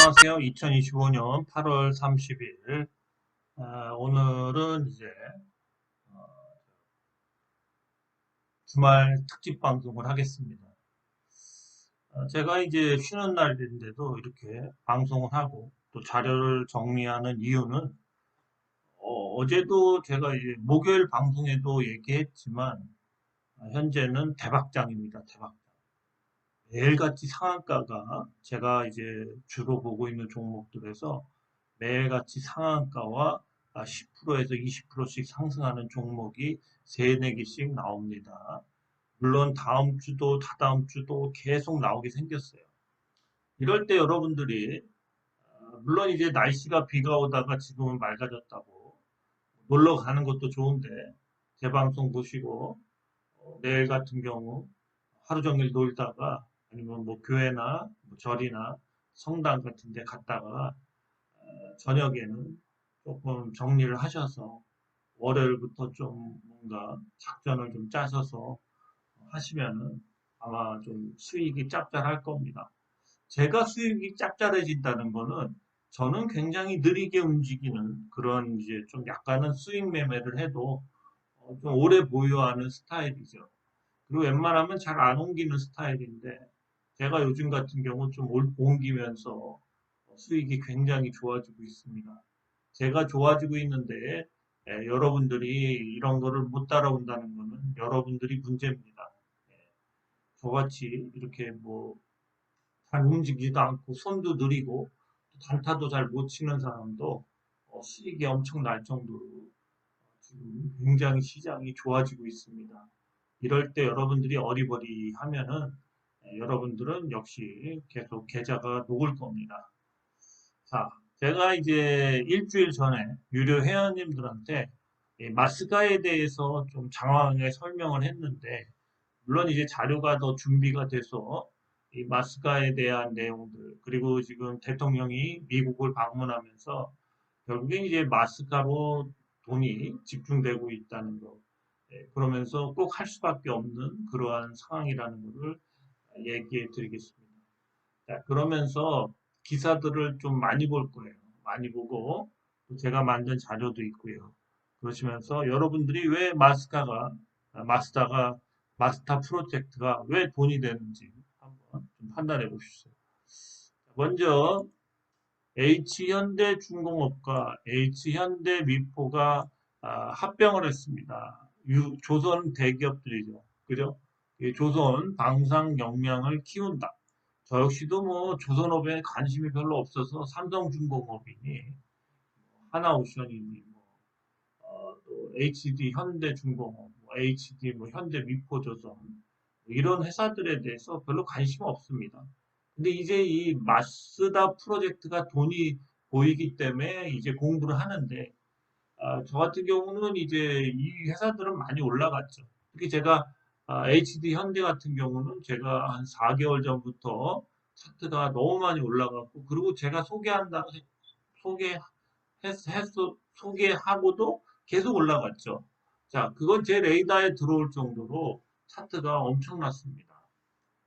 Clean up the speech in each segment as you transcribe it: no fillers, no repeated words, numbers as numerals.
안녕하세요. 2025년 8월 30일. 오늘은 이제 어, 주말 특집 방송을 하겠습니다. 제가 이제 쉬는 날인데도 이렇게 방송을 하고 또 자료를 정리하는 이유는 제도 제가 이제 목요일 방송에도 얘기했지만 현재는 대박장입니다. 대박장. 매일같이 상한가가 제가 이제 주로 보고 있는 종목들에서 매일같이 상한가와 10%에서 20%씩 상승하는 종목이 3, 4개씩 나옵니다. 물론 다음 주도 다다음 주도 계속 나오게 생겼어요. 이럴 때 여러분들이 물론 이제 날씨가 비가 오다가 지금은 맑아졌다고 놀러 가는 것도 좋은데 제 방송 보시고 내일 같은 경우 하루 종일 놀다가 아니면 뭐 교회나 뭐 절이나 성당 같은 데 갔다가 저녁에는 조금 정리를 하셔서 월요일부터 좀 뭔가 작전을 좀 짜셔서 하시면은 아마 좀 수익이 짭짤할 겁니다. 제가 수익이 짭짤해진다는 거는 저는 굉장히 느리게 움직이는 그런 이제 좀 약간은 수익 매매를 해도 좀 오래 보유하는 스타일이죠. 그리고 웬만하면 잘 안 옮기는 스타일인데 제가 요즘 같은 경우 좀 옮기면서 수익이 굉장히 좋아지고 있습니다. 제가 좋아지고 있는데 여러분들이 이런 거를 못 따라온다는 거는 여러분들이 문제입니다. 예, 저같이 이렇게 뭐 잘 움직이지도 않고 손도 느리고 단타도 잘 못 치는 사람도 수익이 엄청 날 정도로 지금 굉장히 시장이 좋아지고 있습니다. 이럴 때 여러분들이 어리버리하면은 여러분들은 역시 계속 계좌가 녹을 겁니다. 자, 제가 이제 일주일 전에 유료 회원님들한테 이 마스가에 대해서 좀 장황하게 설명을 했는데, 물론 이제 자료가 더 준비가 돼서 이 마스가에 대한 내용들, 그리고 지금 대통령이 미국을 방문하면서 결국엔 이제 마스가로 돈이 집중되고 있다는 거, 그러면서 꼭 할 수밖에 없는 그러한 상황이라는 것을 얘기해 드리겠습니다. 자, 그러면서 기사들을 좀 많이 볼 거예요. 많이 보고 또 제가 만든 자료도 있고요. 그러시면서 여러분들이 왜 마스타 프로젝트가 왜 돈이 되는지 한번 좀 판단해 보십시오. 먼저 H현대중공업과 H현대미포가 합병을 했습니다. 조선 대기업들이죠. 그죠? 조선 방산 역량을 키운다. 저 역시도 뭐 조선업에 관심이 별로 없어서 삼성중공업이니 하나오션이니 또 HD 현대중공업, 뭐 HD 뭐 현대미포조선 뭐 이런 회사들에 대해서 별로 관심 없습니다. 근데 이제 이 마스다 프로젝트가 돈이 보이기 때문에 이제 공부를 하는데 저 같은 경우는 이제 이 회사들은 많이 올라갔죠. 특히 제가 HD 현대 같은 경우는 제가 한 4개월 전부터 차트가 너무 많이 올라갔고 그리고 제가 소개 소개하고도 계속 올라갔죠. 자, 그건 제 레이더에 들어올 정도로 차트가 엄청났습니다.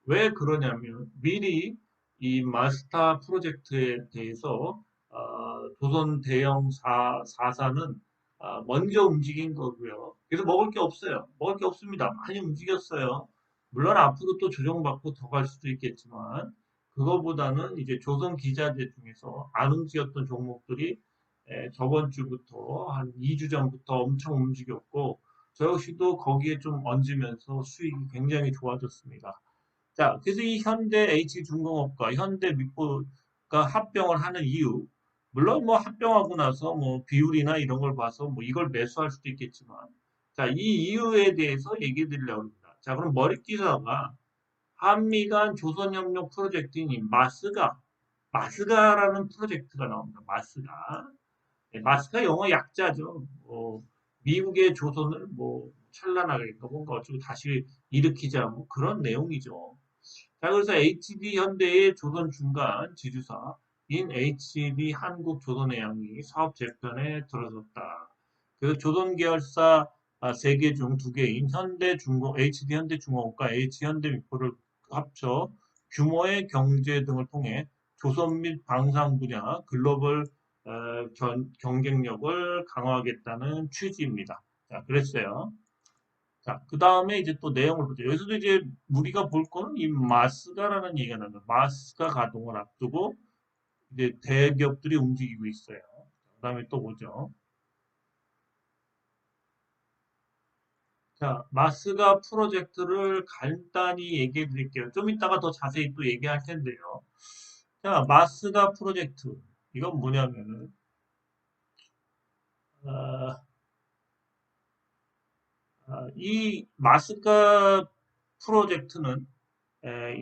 왜 그러냐면 미리 이 마스터 프로젝트에 대해서 조선 대형 4사는 먼저 움직인 거고요. 그래서 먹을 게 없어요. 먹을 게 없습니다. 많이 움직였어요. 물론 앞으로 또 조정받고 더 갈 수도 있겠지만 그거보다는 이제 조선 기자재 중에서 안 움직였던 종목들이 저번 주부터 한 2주 전부터 엄청 움직였고 저 역시도 거기에 좀 얹으면서 수익이 굉장히 좋아졌습니다. 자, 그래서 이 현대 H중공업과 현대 미포가 합병을 하는 이유, 물론 뭐 합병하고 나서 뭐 비율이나 이런 걸 봐서 뭐 이걸 매수할 수도 있겠지만, 자, 이 이유에 대해서 얘기 드리려고 합니다. 자, 그럼 머릿기사가 한미 간 조선협력 프로젝트인 마스가라는 프로젝트가 나옵니다. 마스가. 네, 마스가 영어 약자죠. 미국의 조선을 뭐 찬란하게 뭔가 어쩌고 다시 일으키자 뭐 그런 내용이죠. 자, 그래서 HD 현대의 조선 중간 지주사인 HD 한국조선해양이 사업 재편에 들어섰다. 그래서 조선 계열사 3개 중 2개인 HD 현대중공업과 H현대미포를 합쳐 규모의 경제 등을 통해 조선 및 방산 분야 글로벌 경쟁력을 강화하겠다는 취지입니다. 자, 그랬어요. 자, 그 다음에 이제 또 내용을 보죠. 여기서도 이제 우리가 볼 거는 이 마스가라는 얘기가 나요. 마스가 가동을 앞두고 이제 대기업들이 움직이고 있어요. 그 다음에 또 보죠. 자, 마스가 프로젝트를 간단히 얘기해 드릴게요. 좀 이따가 더 자세히 또 얘기할 텐데요. 자, 마스가 프로젝트. 이건 뭐냐면은, 어, 이 마스가 프로젝트는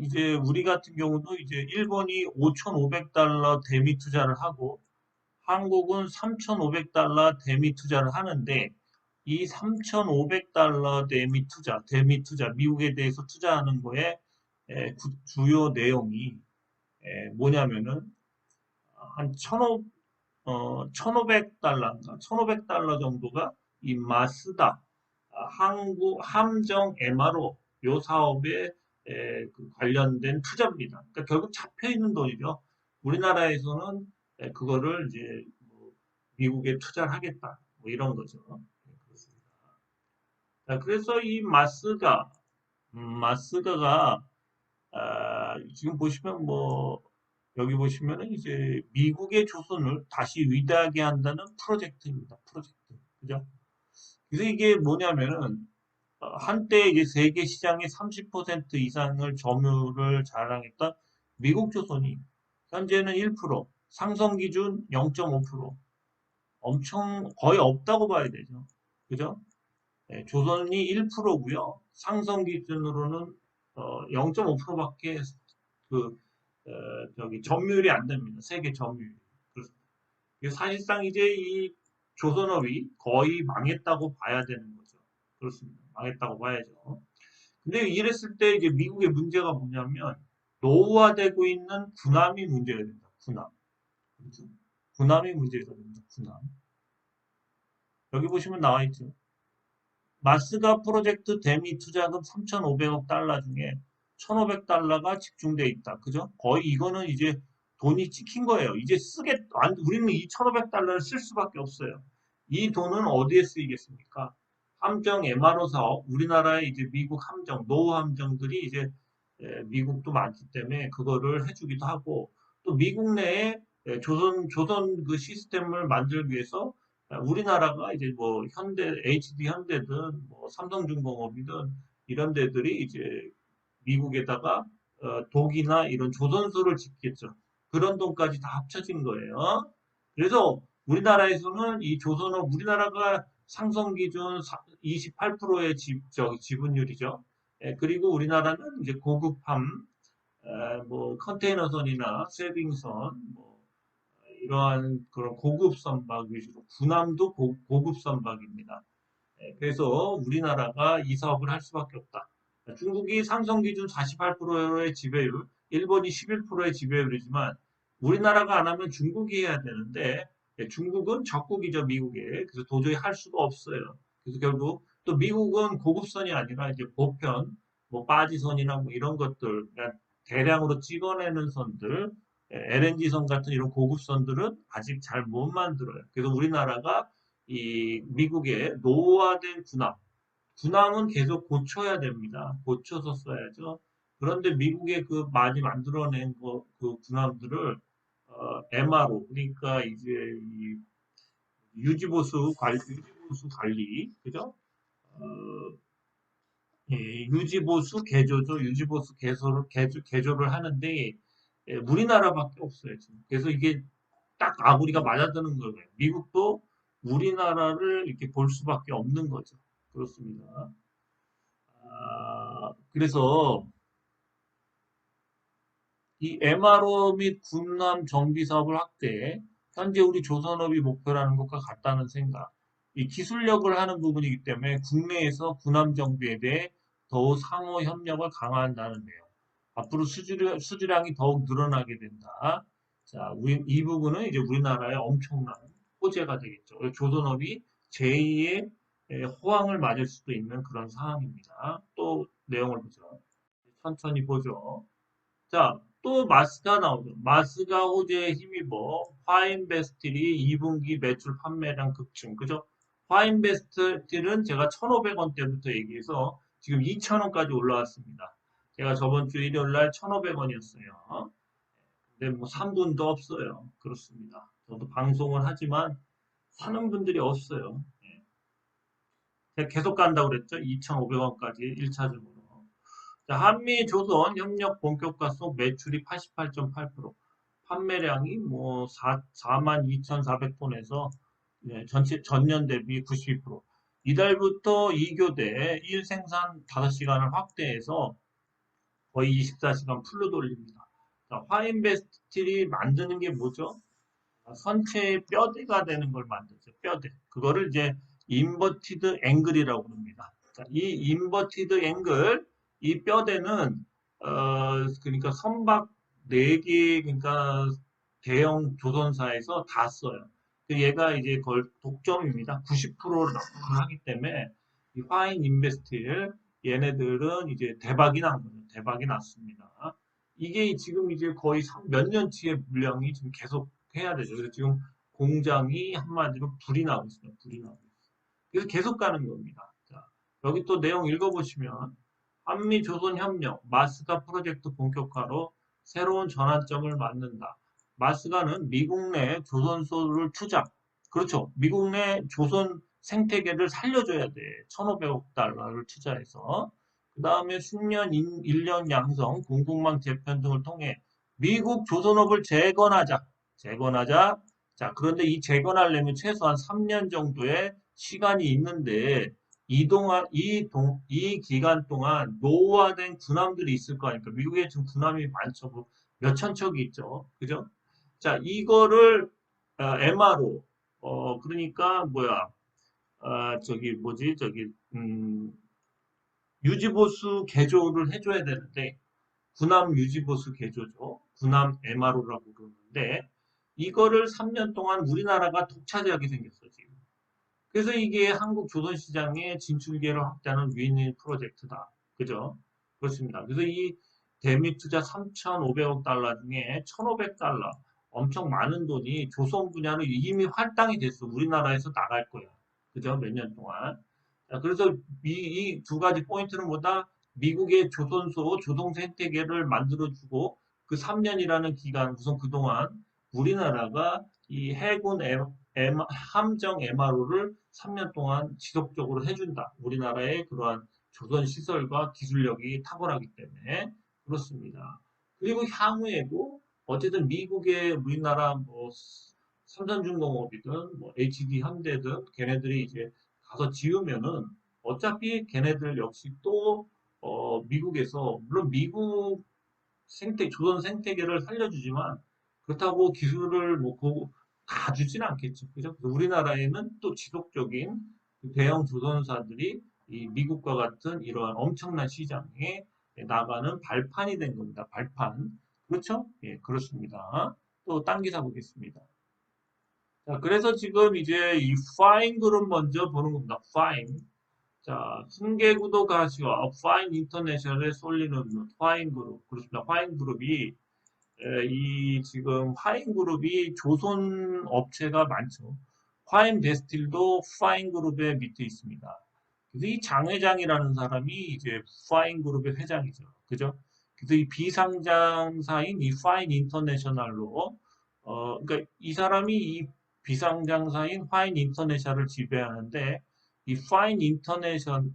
이제 우리 같은 경우도 이제 일본이 5,500달러 대미 투자를 하고 한국은 3,500달러 대미 투자를 하는데 이 3,500달러 대미 투자, 미국에 대해서 투자하는 거에 주요 내용이 뭐냐면은 한 1,500달러인가? 1,500달러 정도가 이 마스다, 한국 함정 MRO 요 사업에 그 관련된 투자입니다. 그러니까 결국 잡혀 있는 돈이죠. 우리나라에서는 그거를 이제 뭐 미국에 투자를 하겠다. 뭐 이런 거죠. 네, 그렇습니다. 자, 그래서 이 마스가가 지금 보시면 뭐 여기 보시면은 이제 미국의 조선을 다시 위대하게 한다는 프로젝트입니다. 프로젝트. 그죠? 그래서 이게 뭐냐면은 한때 이제 세계 시장의 30% 이상을 점유를 자랑했던 미국 조선이 현재는 1%, 상승 기준 0.5%, 엄청 거의 없다고 봐야 되죠. 그죠? 네, 조선이 1%고요. 상승 기준으로는 0.5%밖에 그 저기 점유율이 안 됩니다. 세계 점유율. 그래서 사실상 이제 이 조선업이 거의 망했다고 봐야 되는 거죠. 그렇습니다. 망했다고 봐야죠. 근데 이랬을 때 이제 미국의 문제가 뭐냐면 노후화되고 있는 군함이 문제가 된다. 군함. 그렇죠? 군함이 문제가 된다. 군함. 여기 보시면 나와 있죠. 마스가 프로젝트 대미 투자금 3,500억 달러 중에 1,500달러가 집중돼 있다. 그죠? 거의 이거는 이제 돈이 찍힌 거예요. 이제 우리는 이 1,500달러를 쓸 수밖에 없어요. 이 돈은 어디에 쓰이겠습니까? 함정 MRO 사업, 우리나라의 이제 미국 함정, 노후 함정들이 이제 미국도 많기 때문에 그거를 해주기도 하고 또 미국 내에 조선 그 시스템을 만들기 위해서 우리나라가 이제 뭐 HD 현대든 뭐 삼성중공업이든 이런 데들이 이제 미국에다가 독이나 이런 조선소를 짓겠죠. 그런 돈까지 다 합쳐진 거예요. 그래서 우리나라에서는 이 조선업 우리나라가 상선 기준 28%의 지분율이죠. 그리고 우리나라는 이제 고급함, 뭐 컨테이너선이나 세빙선, 뭐 이러한 그런 고급 선박 위주로 군함도 고급 선박입니다. 그래서 우리나라가 이 사업을 할 수밖에 없다. 중국이 상선 기준 48%의 지배율, 일본이 11%의 지배율이지만 우리나라가 안 하면 중국이 해야 되는데 중국은 적국이죠, 미국에. 그래서 도저히 할 수가 없어요. 그래서 결국 또 미국은 고급선이 아니라 이제 보편, 뭐 빠지선이나 뭐 이런 것들, 그러니까 대량으로 찍어내는 선들, LNG선 같은 이런 고급선들은 아직 잘 못 만들어요. 그래서 우리나라가 이 미국의 노후화된 군함은 계속 고쳐야 됩니다. 고쳐서 써야죠. 그런데 미국의 그 많이 만들어낸 그 군함들을 MRO 그러니까 이제 이 유지보수 관리, 그죠? 어, 예, 유지보수 개조죠. 유지보수 개조를 하는데 우리나라밖에 없어요. 지금. 그래서 이게 딱 아구리가 맞아드는 거예요. 미국도 우리나라를 이렇게 볼 수밖에 없는 거죠. 그렇습니다. 그래서 이 MRO 및 군함 정비 사업을 확대해 현재 우리 조선업이 목표라는 것과 같다는 생각. 이 기술력을 하는 부분이기 때문에 국내에서 군함 정비에 대해 더욱 상호 협력을 강화한다는 내용. 앞으로 수주량이 더욱 늘어나게 된다. 자, 이 부분은 이제 우리나라의 엄청난 호재가 되겠죠. 조선업이 제2의 호황을 맞을 수도 있는 그런 상황입니다. 또 내용을 보죠. 천천히 보죠. 자, 또 마스가 나오죠. 마스가 호재에 힘입어 화인베스틸이 2분기 매출 판매량 급증. 그죠? 화인베스틸은 제가 1,500원대부터 얘기해서 지금 2,000원까지 올라왔습니다. 제가 저번 주 일요일 날 1,500원이었어요. 근데 뭐 3분도 없어요. 그렇습니다. 저도 방송을 하지만 사는 분들이 없어요. 제가 계속 간다고 그랬죠? 2,500원까지 1차적으로. 자, 한미 조선 협력 본격화 속 매출이 88.8%, 판매량이 뭐 42,400톤에서 전체 전년 대비 92%. 이달부터 2교대 1생산 5시간을 확대해서 거의 24시간 풀로 돌립니다. 자, 화인베스틸이 만드는 게 뭐죠? 선체의 뼈대가 되는 걸 만들죠. 뼈대. 그거를 이제 인버티드 앵글이라고 합니다. 자, 이 인버티드 앵글, 이 뼈대는 그러니까 선박 4개, 그러니까 대형 조선사에서 다 써요. 얘가 이제 걸 독점입니다. 90%를 하기 때문에 이 화인 인베스틸 얘네들은 이제 대박이 난 거죠. 대박이 났습니다. 이게 지금 이제 거의 몇 년치의 물량이 지금 계속 해야 되죠. 그래서 지금 공장이 한마디로 불이 나고 있습니다. 불이 나고 있어요. 그래서 계속 가는 겁니다. 자, 여기 또 내용 읽어보시면 한미조선협력 마스가 프로젝트 본격화로 새로운 전환점을 맞는다. 마스가는 미국 내 조선소를 투자. 그렇죠. 미국 내 조선 생태계를 살려줘야 돼. 1,500억 달러를 투자해서. 그 다음에 숙련 인력 양성, 공급망 재편 등을 통해 미국 조선업을 재건하자. 재건하자. 자, 그런데 이 재건하려면 최소한 3년 정도의 시간이 있는데 이 기간 동안 노후화된 군함들이 있을 거 아닙니까? 미국에 지금 군함이 많죠. 뭐 몇천 척이 있죠. 그죠? 자, 이거를 MRO, 그러니까 뭐야, 저기 뭐지, 유지보수 개조를 해줘야 되는데 군함 유지보수 개조죠. 군함 MRO라고 그러는데 이거를 3년 동안 우리나라가 독차지하게 생겼어 지금. 그래서 이게 한국 조선시장의 진출기회를 확대하는 윈윈 프로젝트다. 그죠? 그렇습니다. 그래서 이 대미 투자 3,500억 달러 중에 1,500달러 엄청 많은 돈이 조선 분야로 이미 할당이 됐어. 우리나라에서 나갈 거야. 그죠? 몇 년 동안. 자, 그래서 이 두 가지 포인트는 뭐다? 미국의 조선소, 조동 생태계를 만들어주고 그 3년이라는 기간, 우선 그동안 우리나라가 이 해군 함정 MRO를 3년 동안 지속적으로 해준다. 우리나라의 그러한 조선 시설과 기술력이 탁월하기 때문에 그렇습니다. 그리고 향후에도 어쨌든 미국의 우리나라 뭐 삼성중공업이든 뭐 HD 현대든 걔네들이 이제 가서 지으면은 어차피 걔네들 역시 또 미국에서 물론 미국 조선 생태계를 살려주지만 그렇다고 기술을 다 주진 않겠죠. 그죠? 우리나라에는 또 지속적인 대형 조선사들이 이 미국과 같은 이러한 엄청난 시장에 나가는 발판이 된 겁니다. 발판. 그렇죠? 예, 그렇습니다. 또 딴 기사 보겠습니다. 자, 그래서 지금 이제 이 파인 그룹 먼저 보는 겁니다. 파인. 자, 승계구도 가시와 파인 인터내셔널에 쏠리는 파인 그룹. 그렇습니다. 파인 그룹이 이 지금 화인 그룹이 조선 업체가 많죠. 화인 베스틸도 파인 그룹의 밑에 있습니다. 그래서 이 장 회장이라는 사람이 이제 파인 그룹의 회장이죠. 그죠? 그래서 이 비상장사인 이 파인 인터내셔널로 그러니까 이 사람이 이 비상장사인 파인 인터내셔널을 지배하는데 이 파인 인터내셔널은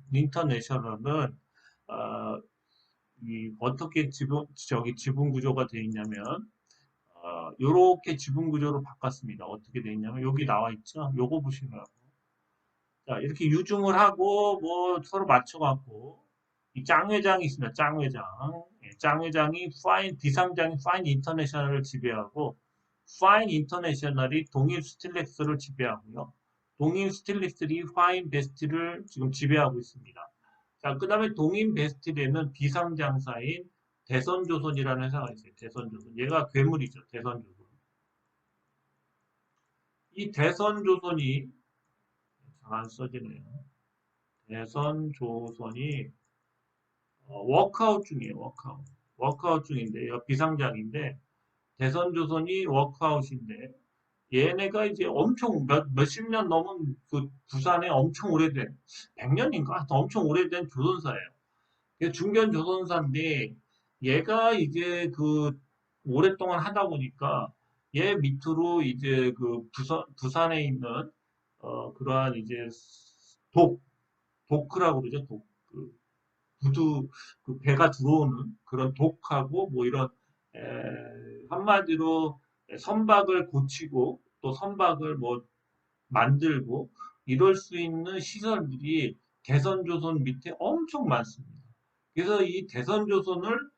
어, 이 어떻게 지분 구조가 되어 있냐면 요렇게 지분 구조로 바꿨습니다. 어떻게 되어 있냐면 여기 나와 있죠. 요거 보시면 자, 이렇게 유중을 하고 뭐 서로 맞춰갖고 이 짱 회장이 있습니다. 짱 회장. 예, 짱 회장이 비상장인 파인 인터내셔널을 지배하고 파인 인터내셔널이 동일 스틸렉스를 지배하고요. 동일 스틸렉스이 파인 베스트를 지금 지배하고 있습니다. 자, 그 다음에 동인 베스트에는 비상장사인 대선조선이라는 회사가 있어요. 대선조선. 얘가 괴물이죠. 대선조선. 이 대선조선이 잘 안 써지네요. 대선조선이 워크아웃 중이에요. 워크아웃. 워크아웃 중인데, 비상장인데, 대선조선이 워크아웃인데, 얘네가 이제 엄청 몇십 년 넘은 그 부산에 엄청 오래된, 100년인가? 엄청 오래된 조선사예요. 중견 조선사인데, 얘가 이제 그 오랫동안 하다 보니까, 얘 밑으로 이제 그 부산에 있는, 그러한 이제 도크라고 그러죠. 그 구두, 그 배가 들어오는 그런 독하고 뭐 이런, 에, 한마디로 선박을 고치고 또 선박을 뭐 만들고 이럴 수 있는 시설들이 대선조선 밑에 엄청 많습니다. 그래서 이 대선조선을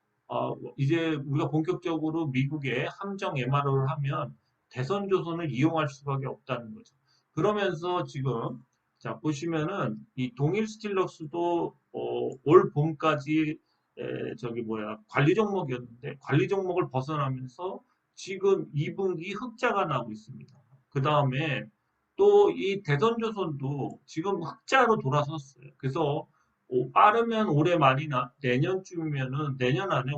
이제 우리가 본격적으로 미국의 함정 MRO를 하면 대선조선을 이용할 수밖에 없다는 거죠. 그러면서 지금 자 보시면은 이 동일 스틸럭스도 올 봄까지 저기 뭐야 관리 종목이었는데 관리 종목을 벗어나면서 지금 2분기 흑자가 나고 있습니다. 그 다음에 또 이 대선조선도 지금 흑자로 돌아섰어요. 그래서 빠르면 올해 말이나 내년쯤이면은 내년 안에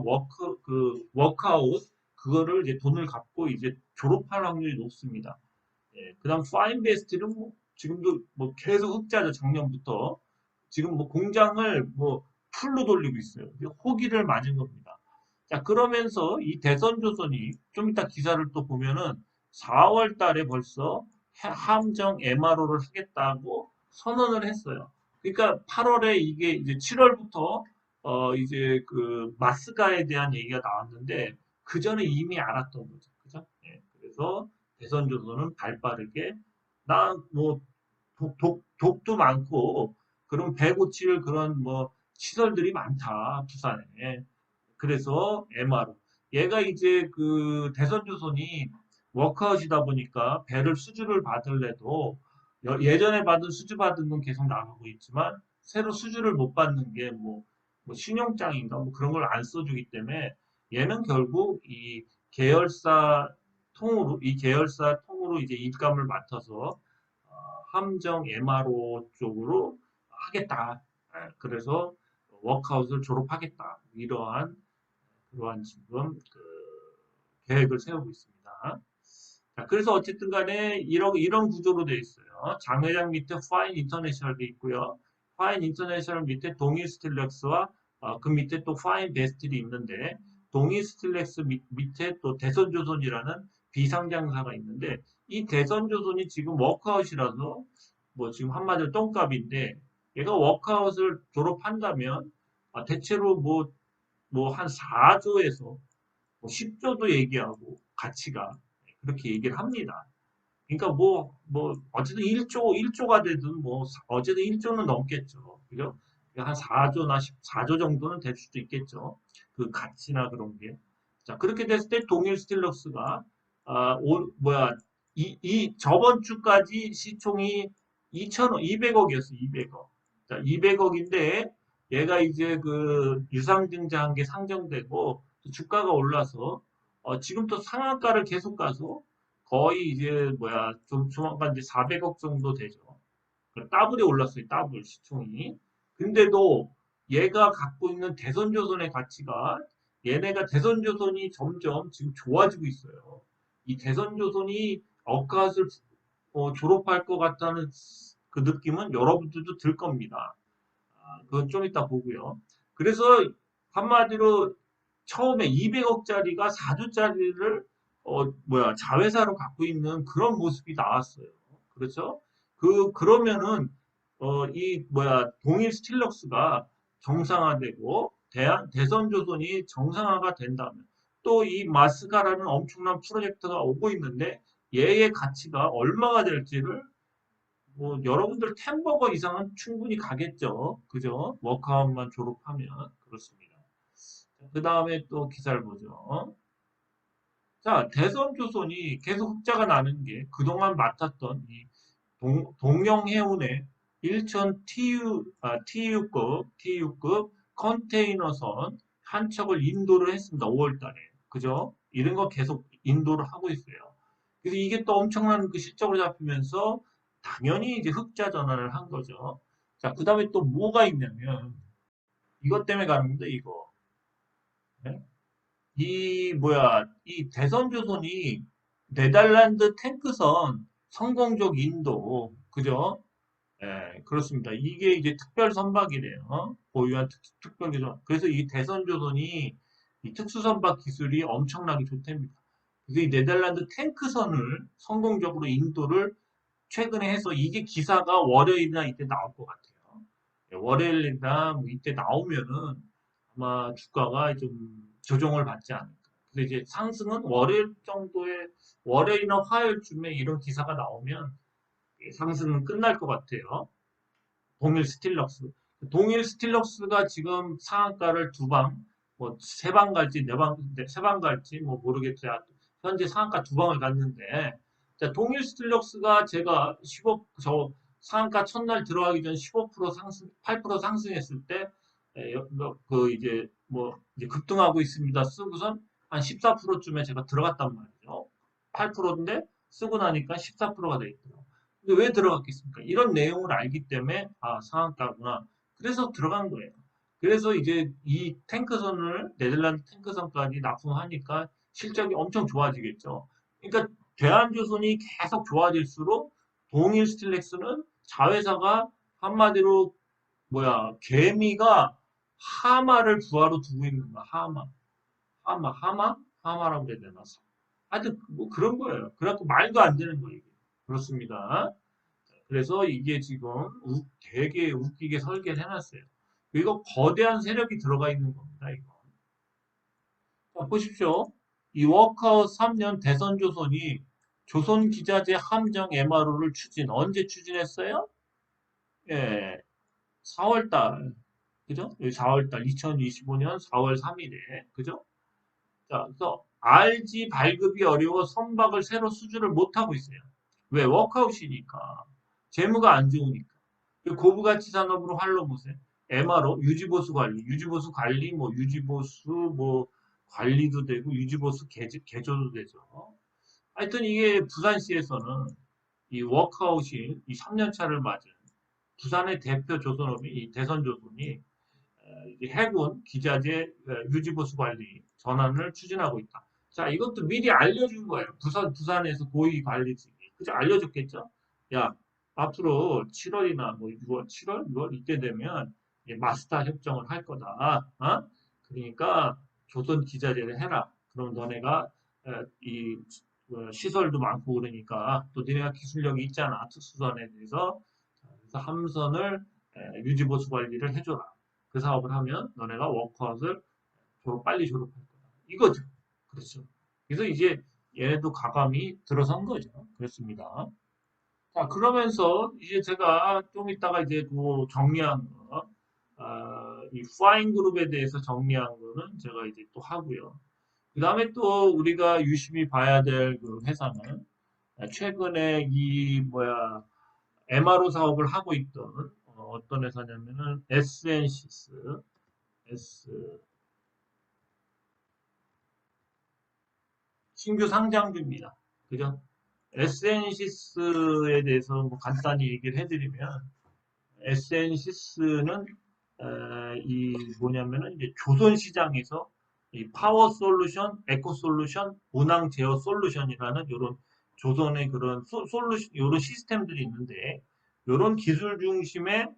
워크아웃 그거를 이제 돈을 갚고 이제 졸업할 확률이 높습니다. 예, 그다음 파인베스트는 뭐 지금도 뭐 계속 흑자죠 작년부터 지금 뭐 공장을 뭐 풀로 돌리고 있어요. 호기를 맞은 겁니다. 자 그러면서 이 대선조선이 좀 이따 기사를 또 보면은 4월 달에 벌써 함정 MRO를 하겠다고 선언을 했어요. 그러니까 8월에 이게 이제 7월부터 이제 그 마스가에 대한 얘기가 나왔는데 그 전에 이미 알았던 거죠. 그죠? 예, 그래서 대선조선은 발빠르게 나 뭐 독도 많고 그런 배 고칠 그런 뭐 시설들이 많다 부산에. 그래서 MRO. 얘가 이제 그 대선조선이 워크아웃이다 보니까 배를 수주를 받을래도 예전에 받은 수주 받은 건 계속 나가고 있지만 새로 수주를 못 받는 게 뭐 신용장인가 뭐 그런 걸 안 써주기 때문에 얘는 결국 이 계열사 통으로 이제 입감을 맡아서 함정 MRO 쪽으로 하겠다. 그래서 워크아웃을 졸업하겠다. 그러한 지금 그 계획을 세우고 있습니다. 자, 그래서 어쨌든 간에 이런 구조로 되어 있어요. 장회장 밑에 파인 인터내셔널 돼 있고요. 파인 인터내셔널 밑에 동일 스틸렉스와 그 밑에 또 파인 베스틸이 있는데 동일 스틸렉스 밑에 또 대선조선이라는 비상장사가 있는데 이 대선조선이 지금 워크아웃이라서 뭐 지금 한마디로 똥값인데 얘가 워크아웃을 졸업한다면 대체로 뭐 한 4조에서 뭐 10조도 얘기하고 가치가 그렇게 얘기를 합니다. 그러니까 어쨌든 1조가 되든 뭐 어쨌든 1조는 넘겠죠. 그죠? 한 4조나 4조 정도는 될 수도 있겠죠. 그 가치나 그런 게. 자, 그렇게 됐을 때 동일 스틸럭스가 저번 주까지 시총이 2천억, 200억이었어, 200억. 자, 200억인데 얘가 이제 그 유상증자한 게 상정되고 주가가 올라서 지금 또 상한가를 계속 가서 거의 이제 좀 조만간 이제 400억 정도 되죠. 더블이 올랐어요. 더블 시총이. 근데도 얘가 갖고 있는 대선조선의 가치가 얘네가 대선조선이 점점 지금 좋아지고 있어요. 이 대선조선이 억갓을 졸업할 것 같다는 그 느낌은 여러분들도 들 겁니다. 그건 좀 이따 보고요. 그래서 한마디로 처음에 200억짜리가 4조짜리를 자회사로 갖고 있는 그런 모습이 나왔어요. 그렇죠? 그러면은 동일 스틸럭스가 정상화되고 대선조선이 정상화가 된다면 또 이 마스가라는 엄청난 프로젝트가 오고 있는데 얘의 가치가 얼마가 될지를 뭐 여러분들 템버거 이상은 충분히 가겠죠. 그죠? 워크아웃만 졸업하면 그렇습니다. 그 다음에 또 기사를 보죠. 자, 대선조선이 계속 흑자가 나는 게 그동안 맡았던 이 동영해운의 일천 TU급 컨테이너선 한 척을 인도를 했습니다. 5월 달에. 그죠? 이런 거 계속 인도를 하고 있어요. 그래서 이게 또 엄청난 그 실적으로 잡히면서 당연히 이제 흑자 전환을 한 거죠. 자, 그 다음에 또 뭐가 있냐면 이것 때문에 가는 건데 이거. 네? 이 대선조선이 네덜란드 탱크선 성공적 인도, 그죠? 예, 그렇습니다. 이게 이제 특별 선박이래요. 보유한 특별 기술. 그래서 이 대선조선이 이 특수 선박 기술이 엄청나게 좋답니다. 그래서 이 네덜란드 탱크선을 성공적으로 인도를 최근에 해서 이게 기사가 월요일이나 이때 나올 것 같아요. 예, 월요일이나 뭐 이때 나오면은 아마 주가가 좀 조정을 받지 않을까. 근데 이제 상승은 월요일 정도에 월요일이나 화요일쯤에 이런 기사가 나오면 상승은 끝날 것 같아요. 동일 스틸럭스. 동일 스틸럭스가 지금 상한가를 두 방, 뭐 세 방 갈지 세 방 갈지 뭐 모르겠지. 현재 상한가 두 방을 갔는데, 자, 동일 스틸럭스가 제가 15, 저 상한가 첫날 들어가기 전 15% 상승, 8% 상승했을 때, 그 이제 뭐 이제 급등하고 있습니다. 쓰고선 한 14%쯤에 제가 들어갔단 말이죠. 8%인데 쓰고 나니까 14%가 돼 있더라고요. 근데 왜 들어갔겠습니까? 이런 내용을 알기 때문에 아 상한가구나. 그래서 들어간 거예요. 그래서 이제 이 탱크선을 네덜란드 탱크선까지 납품하니까 실적이 엄청 좋아지겠죠. 그러니까 대한조선이 계속 좋아질수록 동일 스틸렉스는 자회사가 한마디로 개미가 하마를 부하로 두고 있는 거야. 하마라고 해야 되나? 하여튼 뭐 그런 거예요. 그래갖고 말도 안 되는 거예요. 이게. 그렇습니다. 그래서 이게 지금 되게 웃기게 설계를 해놨어요. 이거 거대한 세력이 들어가 있는 겁니다. 이거. 자, 보십시오. 이 워크아웃 3년 대선조선이 조선기자재 함정 MRO를 언제 추진했어요? 예, 4월달. 그죠? 4월달, 2025년 4월 3일에. 그죠? 자, 그래서 RG 발급이 어려워 선박을 새로 수주를 못하고 있어요. 왜? 워크아웃이니까. 재무가 안 좋으니까. 고부가치 산업으로 활로보세요. MRO, 유지보수 관리, 뭐 유지보수 뭐 관리도 되고 유지보수 개조도 되죠. 하여튼 이게 부산시에서는 이 워크아웃이 이 3년 차를 맞은 부산의 대표 조선업이 이 대선조선이 해군 기자재 유지보수 관리 전환을 추진하고 있다. 자, 이것도 미리 알려준 거예요. 부산에서 고위 관리직이. 그죠? 알려줬겠죠? 야, 앞으로 7월이나 뭐 6월, 7월, 6월 이때 되면 마스터 협정을 할 거다. 어? 그러니까 조선 기자재를 해라. 그럼 너네가 이 시설도 많고 그러니까 또 니네가 기술력이 있잖아. 특수선에 대해서. 그래서 함선을 유지보수 관리를 해줘라. 그 사업을 하면 너네가 워크아웃을 빨리 졸업할 거다. 이거죠. 그렇죠. 그래서 이제 얘네도 가감이 들어선 거죠. 그렇습니다. 자, 그러면서 이제 제가 좀 이따가 이제 그 정리한 거, 이 파인 그룹에 대해서 정리한 거는 제가 이제 또 하고요. 그 다음에 또 우리가 유심히 봐야 될 그 회사는 최근에 MRO 사업을 하고 있던 떤 회사냐면은 SN시스, S 신규 상장주입니다. 그죠? SN시스에 대해서 뭐 간단히 얘기를 해드리면 SN시스는 이 뭐냐면은 이제 조선 시장에서 이 파워 솔루션, 에코 솔루션, 운항 제어 솔루션이라는 이런 조선의 그런 솔루션, 이런 시스템들이 있는데 이런 기술 중심의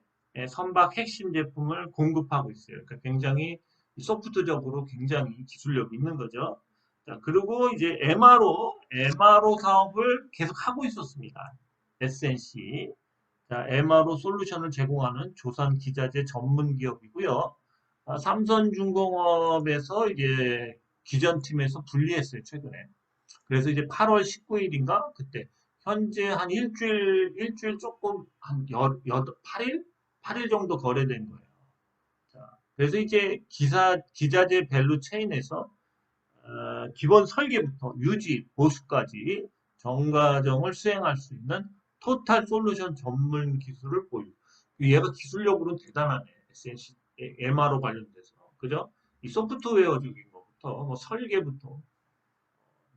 선박 핵심 제품을 공급하고 있어요. 그러니까 굉장히 소프트적으로 굉장히 기술력이 있는 거죠. 자, 그리고 이제 MRO 사업을 계속 하고 있었습니다. SNC. 자, MRO 솔루션을 제공하는 조선 기자재 전문 기업이고요. 삼선중공업에서 이제 기전팀에서 분리했어요, 최근에. 그래서 이제 8월 19일인가? 그때. 현재 한 일주일 조금, 한 8일? 8일 정도 거래된 거예요. 자, 그래서 이제 기자재 밸류 체인에서 기본 설계부터 유지, 보수까지 전 과정을 수행할 수 있는 토탈 솔루션 전문 기술을 보유. 얘가 기술력으로는 대단하네. SNC, MRO 관련돼서. 그죠? 이 소프트웨어적인 것부터, 뭐 설계부터,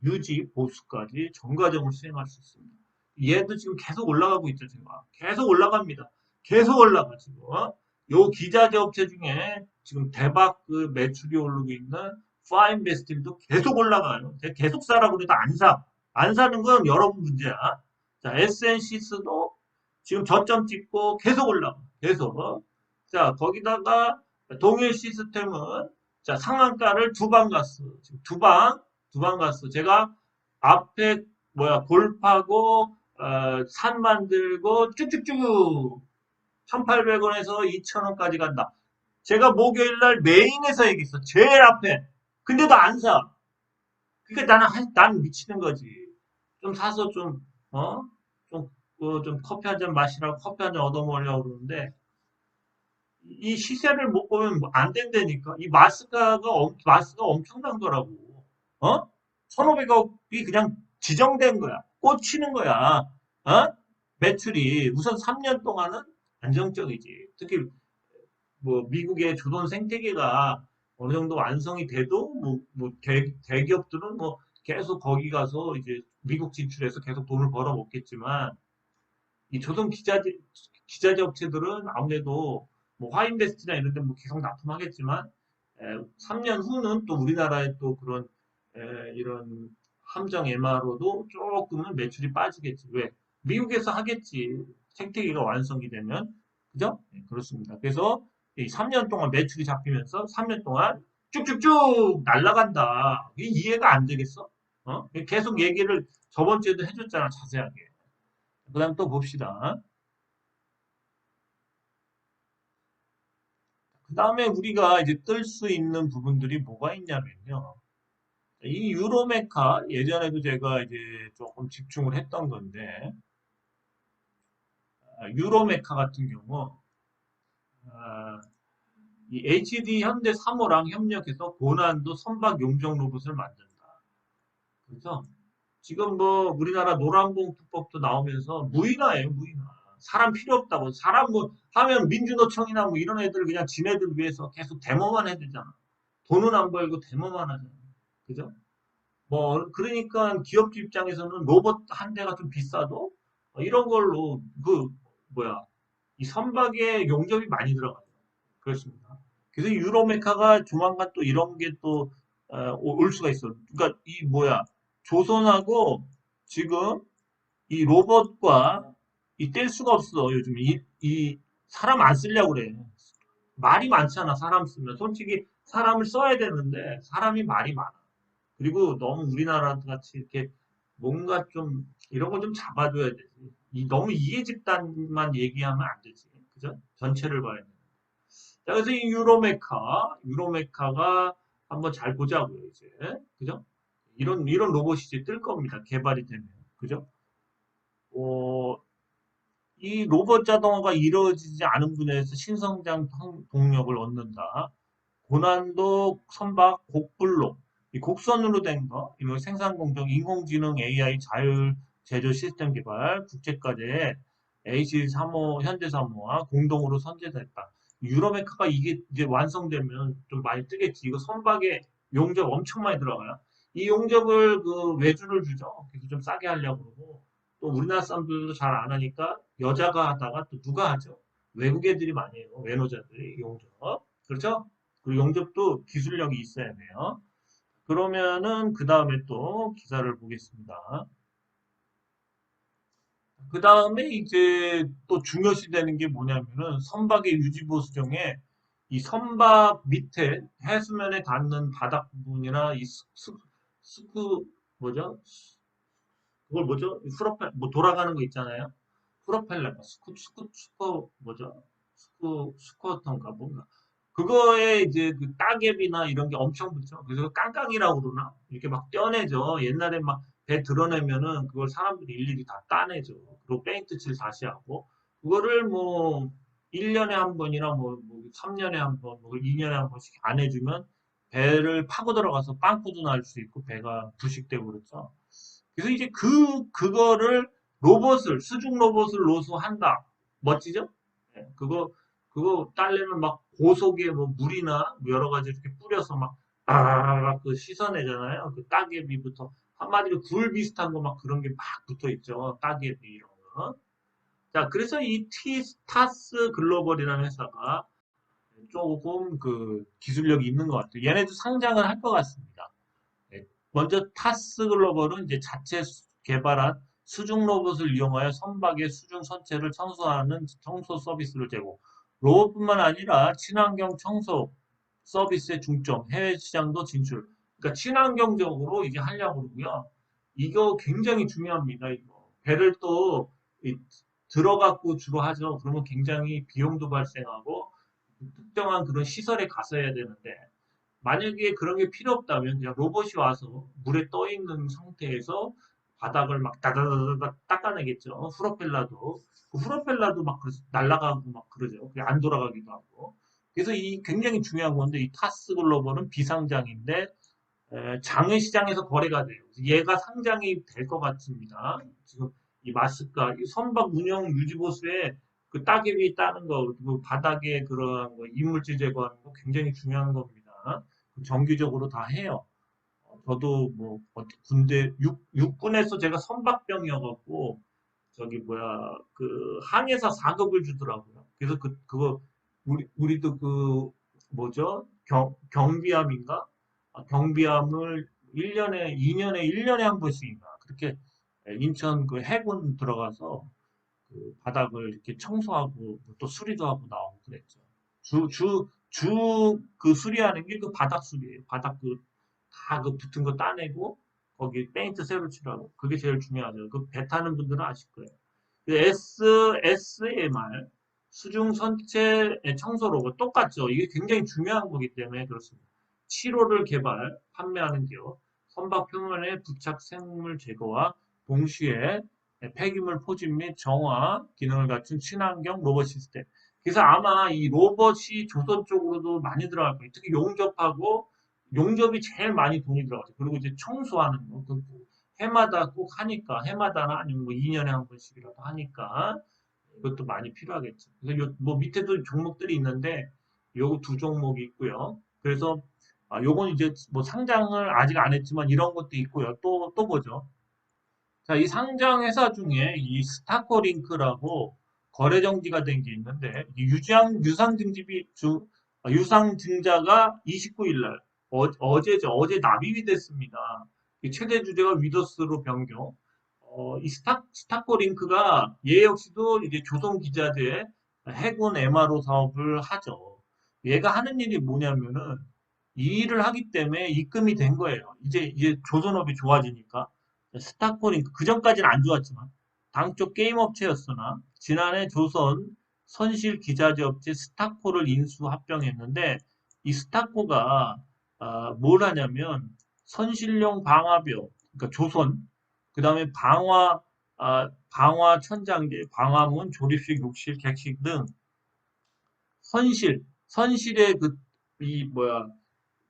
유지, 보수까지 전 과정을 수행할 수 있습니다. 얘도 지금 계속 올라가고 있죠, 지금. 계속 올라갑니다. 계속 올라가, 지금. 요 기자재 업체 중에 지금 대박 그 매출이 오르고 있는 파인베스팅도 계속 올라가요. 제가 계속 사라고 그래도 안 사. 안 사는 건 여러분 문제야. 자, SNC스도 지금 저점 찍고 계속 올라가. 계속. 자, 거기다가 동일 시스템은 자, 상한가를 두 방 갔어. 지금 두 방 갔어. 제가 앞에 골프하고 산 만들고 쭉쭉쭉 1,800원에서 2,000원까지 간다. 제가 목요일 날 메인에서 얘기했어. 제일 앞에. 근데도 안 사. 그러니까 난 미치는 거지. 좀 사서 좀, 좀 커피 한 잔 마시라고 커피 한 잔 얻어먹으려고 그러는데, 이 시세를 못 보면 안 된다니까. 마스가 엄청난 거라고. 어? 1,500억이 그냥 지정된 거야. 꽂히는 거야. 어? 매출이 우선 3년 동안은 안정적이지. 특히 뭐 미국의 주돈 생태계가 어느 정도 완성이 돼도 대기업들은 뭐 계속 거기 가서 이제 미국 진출해서 계속 돈을 벌어 먹겠지만 이 조선 기자재 업체들은 아무래도 뭐 화인베스트나 이런 데 뭐 계속 납품하겠지만 3년 후는 또 우리나라의 또 그런 이런 함정 MRO도 조금은 매출이 빠지겠지. 왜? 미국에서 하겠지. 생태계가 완성이 되면. 그죠? 네, 그렇습니다. 그래서 이 3년 동안 매출이 잡히면서 3년 동안 쭉쭉쭉 날아간다. 이게 이해가 안 되겠어? 계속 얘기를 저번 주에도 해줬잖아, 자세하게. 그 다음 또 봅시다. 그 다음에 우리가 이제 뜰 수 있는 부분들이 뭐가 있냐면요. 이 유로메카, 예전에도 제가 이제 조금 집중을 했던 건데, 유로메카 같은 경우, 아, 이 HD 현대 3호랑 협력해서 고난도 선박 용접 로봇을 만든다. 그래서 지금 뭐 우리나라 노란봉투법도 나오면서 무인화예요, 무인화. 사람 필요 없다고. 사람 뭐 하면 민주노총이나 뭐 이런 애들 그냥 지네들 위해서 계속 데모만 해주잖아. 돈은 안 벌고 데모만 하잖아. 그죠? 뭐 그러니까 기업주 입장에서는 로봇 한 대가 좀 비싸도 이런 걸로 뭐야 이 선박에 용접이 많이 들어가요. 그렇습니다. 그래서 유로메카가 조만간 또 이런 게 또 올 수가 있어. 그러니까 이 조선하고 지금 이 로봇과 이 뗄 수가 없어. 요즘 이 사람 안 쓰려고 그래. 말이 많잖아. 사람 쓰면 솔직히 사람을 써야 되는데 사람이 말이 많아. 그리고 너무 우리나라 같이 이렇게 뭔가 좀 이런 걸 좀 잡아줘야 되지. 너무 이해 집단만 얘기하면 안 되지. 그죠? 전체를 봐야 돼. 자, 그래서 이 유로메카가 한번 잘 보자고요, 이제. 그죠? 이런 로봇이 이제 뜰 겁니다. 개발이 되면. 그죠? 어, 이 로봇 자동화가 이루어지지 않은 분야에서 신성장 동력을 얻는다. 고난도 선박 곡블록, 이 곡선으로 된 거, 이거 생산 공정, 인공지능, AI, 자율 제조 시스템 개발, 국제과제, AC3호, 현대3호와 공동으로 선제됐다. 유로메카가 이게 이제 완성되면 좀 많이 뜨겠지. 이거 선박에 용접 엄청 많이 들어가요. 이 용접을 외주를 주죠. 그래서 좀 싸게 하려고 그러고, 또 우리나라 사람들도 잘 안 하니까 여자가 하다가 또 누가 하죠? 외국 애들이 많이 해요. 외노자들이 용접. 그렇죠? 그리고 용접도 기술력이 있어야 돼요. 그러면은 그 다음에 또 기사를 보겠습니다. 그 다음에 이제 또 중요시 되는 게 뭐냐면은 선박의 유지보수 중에 이 선박 밑에 해수면에 닿는 바닥 부분이나 이 뭐죠? 그걸 뭐죠? 뭐 돌아가는 거 있잖아요. 프로펠러, 뭐죠? 스쿼터인가 뭔가. 그거에 이제 그 따개비나 이런 게 엄청 붙죠. 그래서 깡깡이라고 그러나? 이렇게 막 떼어내죠. 옛날에 막 배 드러내면은 그걸 사람들이 일일이 다 따내죠. 그리고 페인트 칠 다시 하고. 그거를 뭐 1년에 한 번이나 뭐 3년에 한 번, 뭐 2년에 한 번씩 안 해주면 배를 파고 들어가서 빵꾸도 날 수 있고 배가 부식되고 그렇죠. 그래서 이제 그거를 수중 로봇을 노수한다. 멋지죠? 예, 그거 딸려면 막 고속에 뭐 물이나 뭐 여러 가지 이렇게 뿌려서 그 씻어내잖아요. 그 따개비부터. 한마디로 굴 비슷한 거 막 그런 게 막 붙어 있죠. 따개비 이런 거. 자, 그래서 이 티스타스 글로벌이라는 회사가 조금 그 기술력이 있는 것 같아요. 얘네도 상장을 할 것 같습니다. 예, 먼저 타스 글로벌은 이제 자체 개발한 수중 로봇을 이용하여 선박의 수중 선체를 청소하는 청소 서비스를 제공. 로봇뿐만 아니라 친환경 청소 서비스의 중점, 해외 시장도 진출. 그러니까 친환경적으로 이제 하려고 그러고요. 이거 굉장히 중요합니다. 이거 배를 또 들어갖고 주로 하죠. 그러면 굉장히 비용도 발생하고 특정한 그런 시설에 가서 해야 되는데 만약에 그런 게 필요 없다면 그냥 로봇이 와서 물에 떠 있는 상태에서 바닥을 막 다다다다닥 닦아내겠죠. 프로펠러도 그 프로펠러도 막 날아가고 막 그러죠. 그게 안 돌아가기도 하고. 그래서 이 굉장히 중요한 건데 이 타스 글로벌은 비상장인데 장외 시장에서 거래가 돼요. 얘가 상장이 될 것 같습니다. 지금 이 마스카 이 선박 운영 유지 보수에 그 따개비 따는 거, 그리고 바닥에 그런 거 이물질 제거하는 거 굉장히 중요한 겁니다. 정기적으로 다 해요. 저도 뭐 군대 육군에서 제가 선박병이어갖고 저기 뭐야 그 항해사 4급을 주더라고요. 그래서 그거 우리도 그 뭐죠 경비함인가 경비함을 1년에 2년에 1년에 한 번씩인가 그렇게 인천 그 해군 들어가서 그 바닥을 이렇게 청소하고 또 수리도 하고 나오고 그랬죠. 주 그 수리하는 게 그 바닥 수리예요. 바닥 그 다 그 붙은 거 따내고 거기 페인트 새로 칠하고 그게 제일 중요하죠. 그 배 타는 분들은 아실 거예요. 그 SMR 수중 선체 청소 로봇 똑같죠. 이게 굉장히 중요한 거기 때문에 그렇습니다. 7호를 개발, 판매하는 기업, 선박 표면의 부착 생물 제거와 동시에 폐기물 포집 및 정화 기능을 갖춘 친환경 로봇 시스템. 그래서 아마 이 로봇이 조선 쪽으로도 많이 들어갈 거예요. 특히 용접하고 용접이 제일 많이 돈이 들어가죠. 그리고 이제 청소하는 거, 그 해마다 꼭 하니까 해마다나 아니면 뭐 2년에 한 번씩이라도 하니까 이것도 많이 필요하겠죠. 그래서 뭐 밑에도 종목들이 있는데 요거 두 종목이 있고요. 그래서 요건 이제 뭐 상장을 아직 안 했지만 이런 것도 있고요. 또 보죠. 자, 이 상장 회사 중에 이 스타코링크라고 거래 정지가 된 게 있는데 유상 증집이 유상 증자가 29일 날 어제죠. 어제 납입이 됐습니다. 최대 주제가 위더스로 변경. 이 스타코링크가 얘 역시도 이제 조선 기자재 해군 MRO 사업을 하죠. 얘가 하는 일이 뭐냐면은 이 일을 하기 때문에 입금이 된 거예요. 이제 조선업이 좋아지니까. 스타코링크 그전까지는 안 좋았지만 당쪽 게임 업체였으나 지난해 조선 선실 기자재 업체 스타코를 인수 합병했는데 이 스타코가 뭘 하냐면 선실용 방화벽 그러니까 조선 그다음에 방화 천장재 방화문 조립식 욕실 객실 등 선실의 그 이 뭐야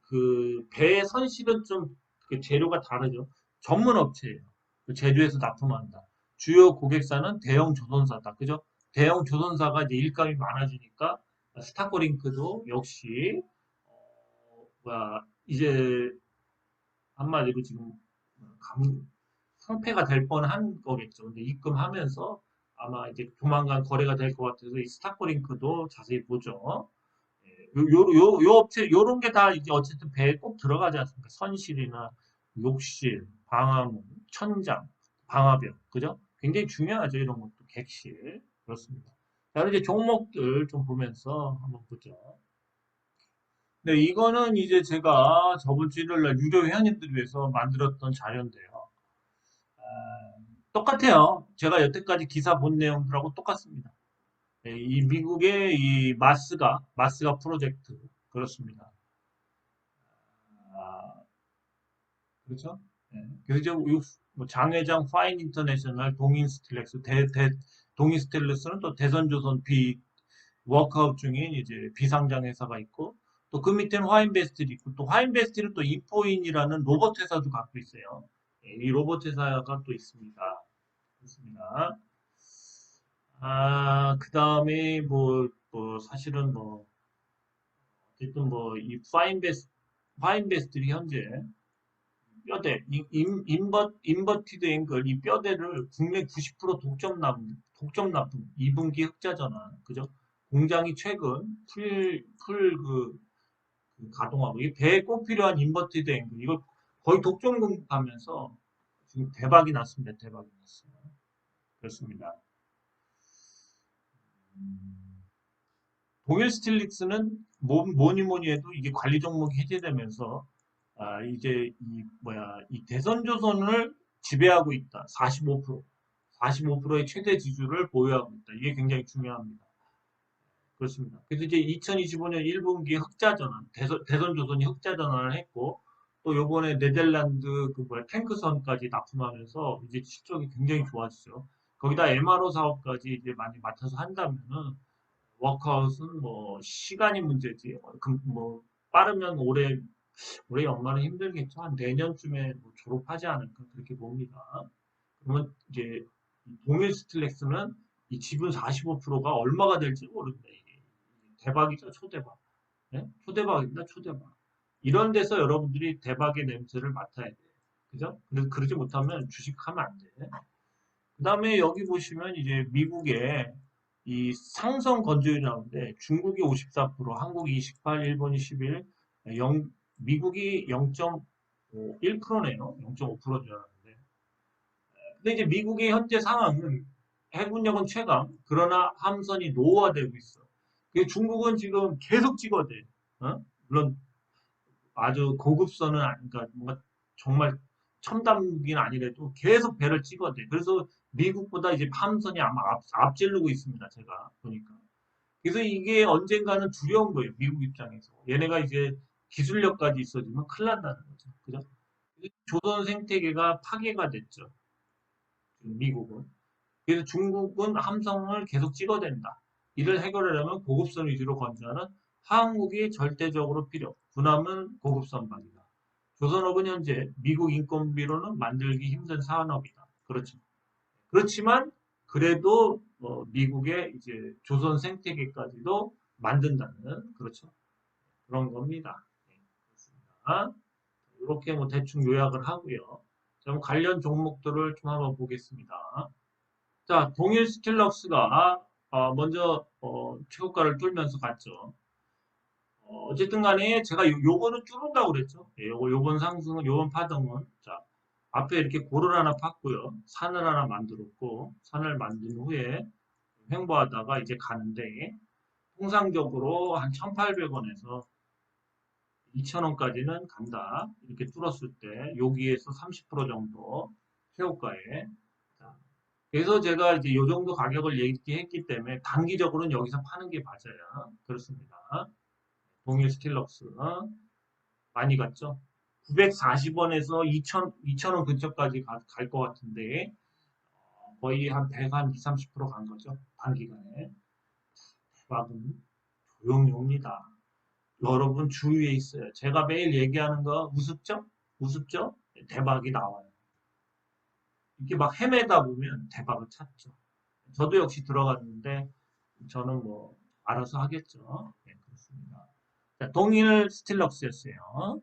그 배 선실은 좀 그 재료가 다르죠. 전문 업체예요. 그 제조해서 납품한다. 주요 고객사는 대형 조선사다. 그죠? 대형 조선사가 이제 일감이 많아지니까 스타코링크도 역시 뭐야 이제 한마디로 지금 상폐가 될 뻔한 거겠죠. 근데 입금하면서 아마 이제 조만간 거래가 될 것 같아서 이 스타코링크도 자세히 보죠. 요 업체, 요런 게 다 이제 어쨌든 배에 꼭 들어가지 않습니까? 선실이나 욕실, 방화문, 천장, 방화벽, 그죠? 굉장히 중요하죠. 이런 것도 객실. 그렇습니다. 자, 그럼 이제 종목들 좀 보면서 한번 보죠. 네, 이거는 이제 제가 저번 주 일요일 날 유료 회원님들 위해서 만들었던 자료인데요. 아, 똑같아요. 제가 여태까지 기사 본 내용들하고 똑같습니다. 네, 이 미국의 이 마스가 프로젝트. 그렇습니다. 아, 그렇죠? 예. 그래서 이제 뭐 장회장 파인 인터내셔널 동인 스틸렉스 동인 스틸렉스는 또 대선조선 비 워크아웃 중인 이제 비상장 회사가 있고 또 그 밑에는 화인베스트도 있고 또 화인베스트는 또 이포인이라는 로봇 회사도 갖고 있어요. 예, 이 로봇 회사가 또 있습니다. 그렇습니다. 그 다음에 뭐 사실은 뭐 어쨌든 뭐 이 파인베스트리 현재 뼈대, 인버티드 앵글, 이 뼈대를 국내 90% 독점 납품, 2분기 흑자 전환, 그죠? 공장이 최근 그 가동하고, 이 배에 꼭 필요한 인버티드 앵글, 이걸 거의 독점 공급하면서 지금 대박이 났습니다. 대박이 났어요. 그렇습니다. 동일 스틸릭스는 뭐니 뭐니 해도 이게 관리 종목이 해제되면서 이제 이 대선조선을 지배하고 있다. 45%의 최대 지주를 보유하고 있다. 이게 굉장히 중요합니다. 그렇습니다. 그래서 이제 2025년 1분기 흑자 전환, 대선조선이 흑자 전환을 했고, 또 요번에 네덜란드 탱크선까지 납품하면서 이제 실적이 굉장히 좋아지죠. 거기다 MRO 사업까지 이제 많이 맡아서 한다면은 워크아웃은 뭐 시간이 문제지. 뭐 빠르면 올해 연말은 힘들겠죠. 한 내년쯤에 뭐 졸업하지 않을까 그렇게 봅니다. 그러면 이제 동일 스틸렉스는 이 지분 45%가 얼마가 될지 모른다. 이게 대박이죠, 초대박. 네? 초대박입니다, 초대박. 이런 데서 여러분들이 대박의 냄새를 맡아야 돼요. 그죠? 그러지 못하면 주식하면 안 돼. 그 다음에 여기 보시면 이제 미국의 이 상성 건조율이 나오는데 중국이 54%, 한국이 28, 일본이 11, 미국이 0.1%네요. 0.5%인 줄 알았는데. 근데 이제 미국의 현재 상황은 해군력은 최강, 그러나 함선이 노후화되고 있어. 중국은 지금 계속 찍어대. 어? 물론 아주 고급선은 그러니까 뭔가 정말 첨단 무기는 아니래도 계속 배를 찍어대. 그래서 미국보다 이제 함선이 아마 앞지르고 있습니다. 제가 보니까. 그래서 이게 언젠가는 두려운 거예요. 미국 입장에서. 얘네가 이제 기술력까지 있어지면 큰일 난다는 거죠. 그죠? 조선 생태계가 파괴가 됐죠. 미국은. 그래서 중국은 함성을 계속 찍어댄다. 이를 해결하려면 고급선 위주로 건조하는 한국이 절대적으로 필요. 군함은 고급선박이다. 조선업은 현재 미국 인건비로는 만들기 힘든 산업이다. 그렇죠. 그렇지만 그래도 미국의 이제 조선 생태계까지도 만든다는 그렇죠. 그런 겁니다. 네, 그렇습니다. 이렇게 뭐 대충 요약을 하고요. 자, 관련 종목들을 좀 한번 보겠습니다. 자, 동일 스틸럭스가 먼저 최고가를 뚫면서 갔죠. 어쨌든 간에 제가 요거는 뚫은다고 그랬죠. 예, 요번 상승은, 요번 파동은, 자, 앞에 이렇게 골을 하나 팠고요. 산을 하나 만들었고, 산을 만든 후에 횡보하다가 이제 가는데, 통상적으로 한 1,800원에서 2,000원까지는 간다. 이렇게 뚫었을 때, 여기에서 30% 정도 최고가에. 자, 그래서 제가 이제 요 정도 가격을 얘기했기 때문에, 단기적으로는 여기서 파는 게 맞아요. 그렇습니다. 동일 스틸럭스. 많이 갔죠. 940원에서 2,000원 근처까지 갈 것 같은데 거의 한 100, 한 2, 30%간 거죠. 단기간에. 대박은 조용히 옵니다. 여러분 주위에 있어요. 제가 매일 얘기하는 거 우습죠? 우습죠? 대박이 나와요. 이렇게 막 헤매다 보면 대박을 찾죠. 저도 역시 들어갔는데 저는 뭐 알아서 하겠죠. 네, 그렇습니다. 자, 동일 스틸럭스였어요.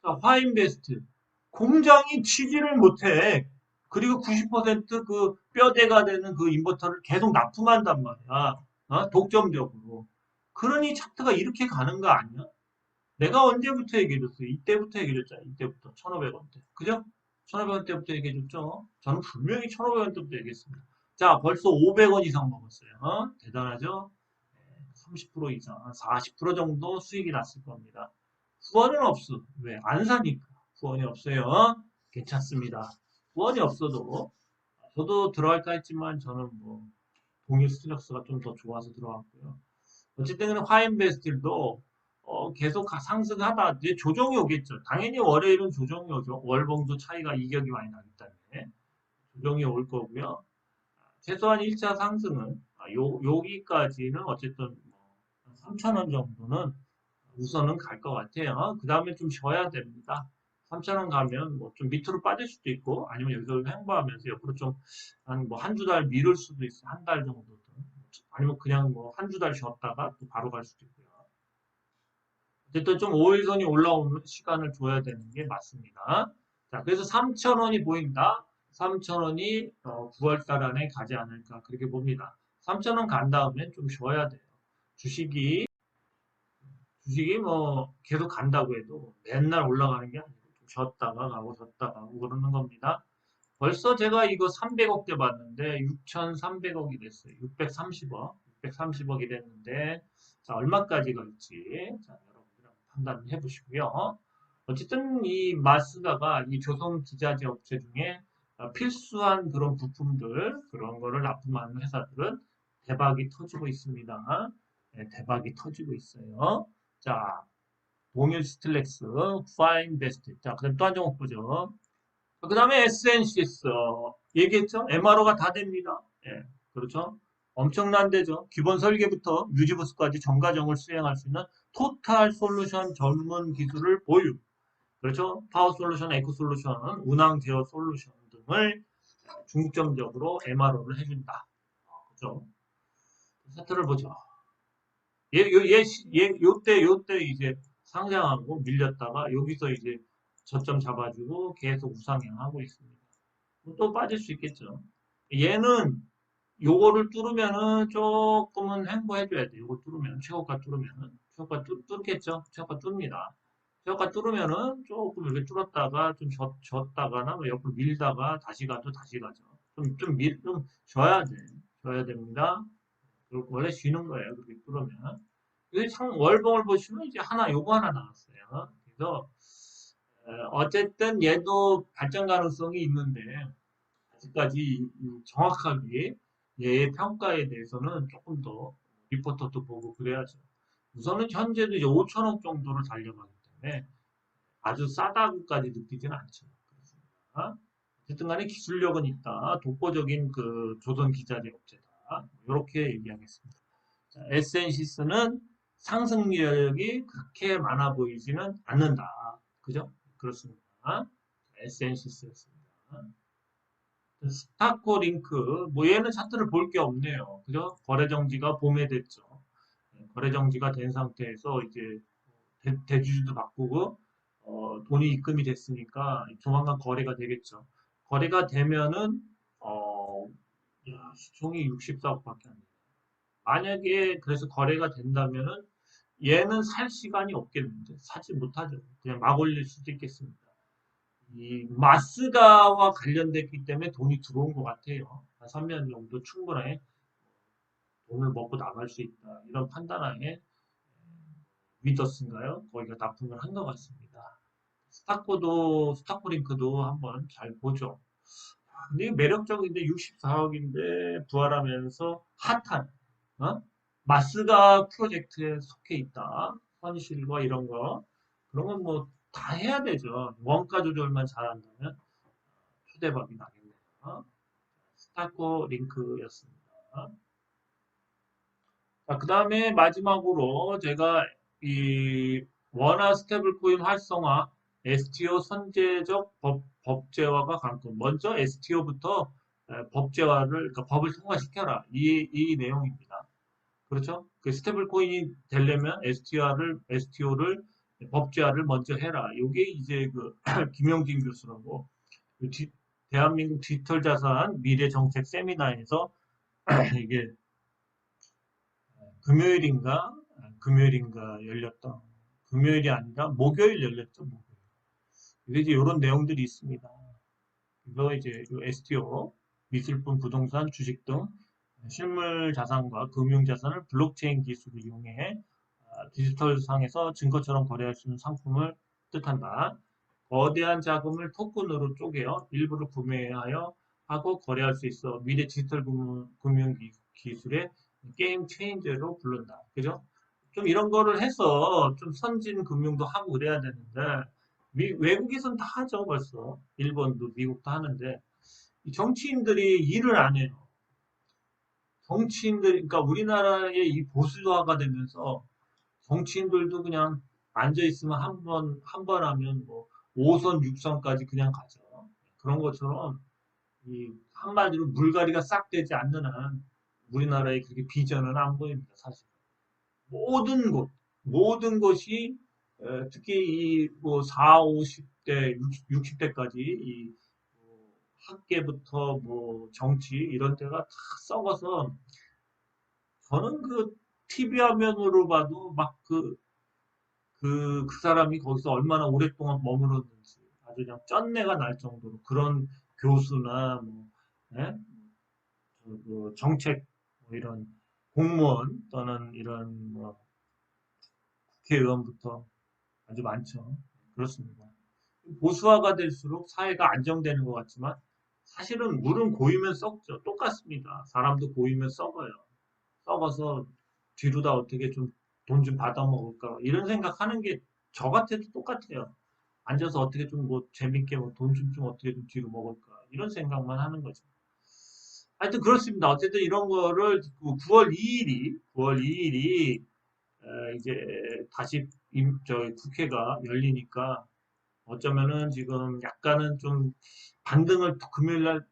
자, 화인베스트. 공장이 취지를 못해. 그리고 90%그 뼈대가 되는 그 인버터를 계속 납품한단 말이야. 독점적으로. 그러니 차트가 이렇게 가는 거 아니야? 내가 언제부터 얘기해줬어? 이때부터 얘기해줬잖아. 이때부터. 1,500원대. 그죠? 1,500원대부터 얘기해줬죠? 저는 분명히 1,500원대부터 얘기했습니다. 자, 벌써 500원 이상 먹었어요. 대단하죠? 30% 이상, 40% 정도 수익이 났을 겁니다. 후원은 없어. 왜? 안 사니까. 후원이 없어요. 괜찮습니다. 후원이 없어도 저도 들어갈까 했지만 저는 뭐 동일 스틸럭스가 좀 더 좋아서 들어갔고요. 어쨌든 화인베스트도 계속 상승하다 이제 조정이 오겠죠. 당연히 월요일은 조정이 오죠. 월봉도 차이가 이격이 많이 나기 때문에 조정이 올 거고요. 최소한 1차 상승은 여기까지는 어쨌든 뭐 3,000원 정도는 우선은 갈 것 같아요. 그 다음에 좀 쉬어야 됩니다. 3,000원 가면 뭐 좀 밑으로 빠질 수도 있고 아니면 여기서 횡보하면서 옆으로 좀 한 뭐 한두 달 미룰 수도 있어요. 한 달 정도. 아니면 그냥 뭐 한두 달 쉬었다가 또 바로 갈 수도 있고요. 어쨌든 좀 5일선이 올라오는 시간을 줘야 되는 게 맞습니다. 자, 그래서 3,000원이 보인다. 3,000원이 9월 달 안에 가지 않을까 그렇게 봅니다. 3,000원 간 다음에 좀 쉬어야 돼요. 주식이 주식이 뭐 계속 간다고 해도 맨날 올라가는 게 아니고 좀 쉬었다가 가고 쉬었다가 가고 그러는 겁니다. 벌써 제가 이거 300억대 봤는데 6,300억이 됐어요. 630억, 630억이 됐는데 자 얼마까지 갈지 자 여러분들 판단을 해보시고요. 어쨌든 이 마스다가 이 조선 기자재 업체 중에 필수한 그런 부품들 그런 거를 납품하는 회사들은 대박이 터지고 있습니다. 네, 대박이 터지고 있어요. 자, 동일 스틸렉스, 파인 베스트. 자, 그다음 또 한 종목 보죠. 그 다음에 SNCS. 얘기했죠? MRO가 다 됩니다. 예, 그렇죠? 엄청난 데죠. 기본 설계부터 유지보수까지 전과정을 수행할 수 있는 토탈 솔루션 전문 기술을 보유. 그렇죠? 파워 솔루션, 에코 솔루션, 운항 제어 솔루션 등을 중점적으로 MRO를 해준다. 그렇죠? 차트를 보죠. 요때 이제 상장하고 밀렸다가 여기서 이제 저점 잡아주고 계속 우상향하고 있습니다. 또 빠질 수 있겠죠. 얘는 요거를 뚫으면은 조금은 횡보해줘야 돼. 요거 뚫으면, 최고가 뚫으면은. 최고가 뚫겠죠? 최고가 뚫습니다. 최고가 뚫으면은 조금 이렇게 뚫었다가 좀 졌다가나 뭐 옆으로 밀다가 다시 가죠, 다시 가죠. 좀 쉬어야 돼. 쉬어야 됩니다. 원래 쉬는 거예요. 그렇게 뚫으면. 이게 참 월봉을 보시면 이제 요거 하나 나왔어요. 그래서 어쨌든 얘도 발전 가능성이 있는데 아직까지 정확하게 얘의 평가에 대해서는 조금 더 리포터도 보고 그래야죠. 우선은 현재도 이제 5천억 정도를 달려가기 때문에 아주 싸다고까지 느끼지는 않죠. 그렇습니다. 어쨌든 간에 기술력은 있다. 독보적인 그 조선 기자재 업체다. 이렇게 얘기하겠습니다. SNC스는 상승력이 그렇게 많아 보이지는 않는다. 그죠? 그렇습니다. SNC스였습니다. 스타코 링크, 뭐 얘는 차트를 볼 게 없네요. 그죠? 거래 정지가 봄에 됐죠. 거래 정지가 된 상태에서 이제 대주주도 바꾸고 돈이 입금이 됐으니까 조만간 거래가 되겠죠. 거래가 되면은 시총이 64억밖에 안 돼요. 만약에 그래서 거래가 된다면은 얘는 살 시간이 없겠는데 사지 못하죠. 그냥 막 올릴 수도 있겠습니다. 이 마스다와 관련됐기 때문에 돈이 들어온 것 같아요. 한 3년 정도 충분하게 돈을 먹고 나갈 수 있다. 이런 판단하에 위더스인가요? 거기가 납품을 한 것 같습니다. 스타코링크도 한번 잘 보죠. 근데 매력적인데 64억인데 부활하면서 핫한 마스가 프로젝트에 속해 있다. 선실과 이런 거 그런 건 뭐 다 해야 되죠. 원가 조절만 잘한다면 초대박이 나겠네요. 스타코 링크였습니다. 자, 그 다음에 마지막으로 제가 이 원화 스테이블 코인 활성화 STO 선제적 법제화가 관건. 먼저 STO부터 법제화를, 그러니까 법을 통과시켜라. 이 내용입니다. 그렇죠? 그 스테이블 코인이 되려면 STO를 법제화를 먼저 해라. 이게 이제 그 김영진 교수라고 그 대한민국 디지털 자산 미래 정책 세미나에서 이게 금요일인가 열렸던 금요일이 아니라 목요일 열렸죠. 목요일. 이게 이제 이런 내용들이 있습니다. 그래서 이제 STO 미술품, 부동산, 주식 등 실물 자산과 금융 자산을 블록체인 기술을 이용해 디지털 상에서 증거처럼 거래할 수 있는 상품을 뜻한다. 거대한 자금을 토큰으로 쪼개어 일부를 구매하여 하고 거래할 수 있어 미래 디지털 금융 기술의 게임 체인저로 부른다. 그죠? 좀 이런 거를 해서 좀 선진 금융도 하고 그래야 되는데 외국에선 다 하죠 벌써. 일본도 미국도 하는데 이 정치인들이 일을 안 해요. 정치인들 그러니까 우리나라의 이 보수화가 되면서 정치인들도 그냥 앉아 있으면 한 번 하면 뭐 5선, 6선까지 그냥 가죠. 그런 것처럼 이 한마디로 물갈이가 싹 되지 않는 한 우리나라의 그렇게 비전은 안 보입니다, 사실. 모든 곳, 모든 것이 특히 이뭐 4, 50대, 60대까지 이 학계부터 뭐 정치 이런 데가 다 썩어서 저는 그 TV 화면으로 봐도 막 그 사람이 거기서 얼마나 오랫동안 머물렀는지 아주 그냥 쩐내가 날 정도로 그런 교수나 뭐, 예? 그 정책 뭐 이런 공무원 또는 이런 뭐 국회의원부터 아주 많죠. 그렇습니다. 보수화가 될수록 사회가 안정되는 것 같지만 사실은 물은 고이면 썩죠. 똑같습니다. 사람도 고이면 썩어요. 썩어서 뒤로 다 어떻게 좀 돈 좀 받아먹을까 이런 생각하는 게 저 같아도 똑같아요. 앉아서 어떻게 좀 뭐 재밌게 뭐 돈 좀 어떻게 좀 뒤로 먹을까 이런 생각만 하는 거죠. 하여튼 그렇습니다. 어쨌든 이런 거를 9월 2일이 이제 다시 저희 국회가 열리니까 어쩌면은 지금 약간은 좀 반등을 금요일 날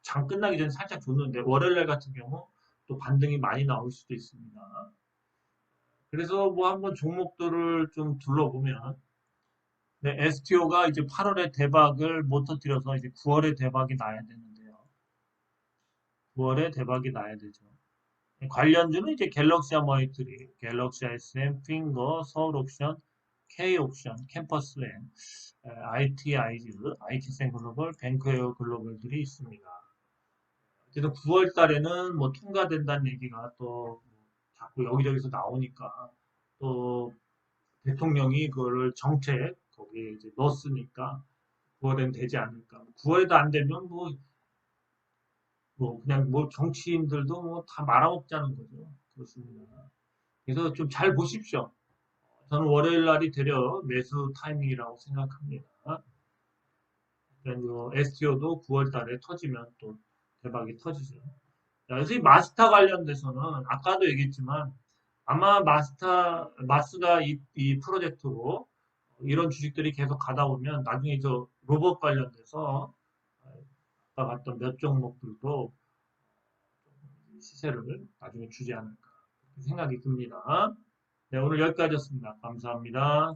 장 끝나기 전에 살짝 줬는데 월요일 날 같은 경우 또 반등이 많이 나올 수도 있습니다. 그래서 뭐 한번 종목들을 좀 둘러보면 네, STO가 이제 8월에 대박을 못 터뜨려서 이제 9월에 대박이 나야 되는데요. 9월에 대박이 나야 되죠. 관련주는 이제 갤럭시아 머니터리, 갤럭시아 SM, 핑거, 서울옵션, K옵션, 캠퍼스엠, IT아이즈, IT센 글로벌, 뱅크웨어 글로벌들이 있습니다. 그래서 9월 달에는 뭐 통과된다는 얘기가 또 자꾸 여기저기서 나오니까 또 대통령이 그거를 정책 거기에 이제 넣었으니까 9월엔 되지 않을까. 9월에도 안 되면 뭐 그냥 뭐 정치인들도 뭐 다 말아먹자는 거죠. 그렇습니다. 그래서 좀 잘 보십시오. 저는 월요일 날이 되려 매수 타이밍이라고 생각합니다. 그러니까 STO도 9월 달에 터지면 또 대박이 터지죠. 자, 그래서 이 마스터 관련돼서는 아까도 얘기했지만 아마 마스가 이 프로젝트로 이런 주식들이 계속 가다 보면 나중에 저 로봇 관련돼서 아까 봤던 몇 종목들도 시세를 나중에 주지 않을까 생각이 듭니다. 네, 오늘 여기까지였습니다. 감사합니다.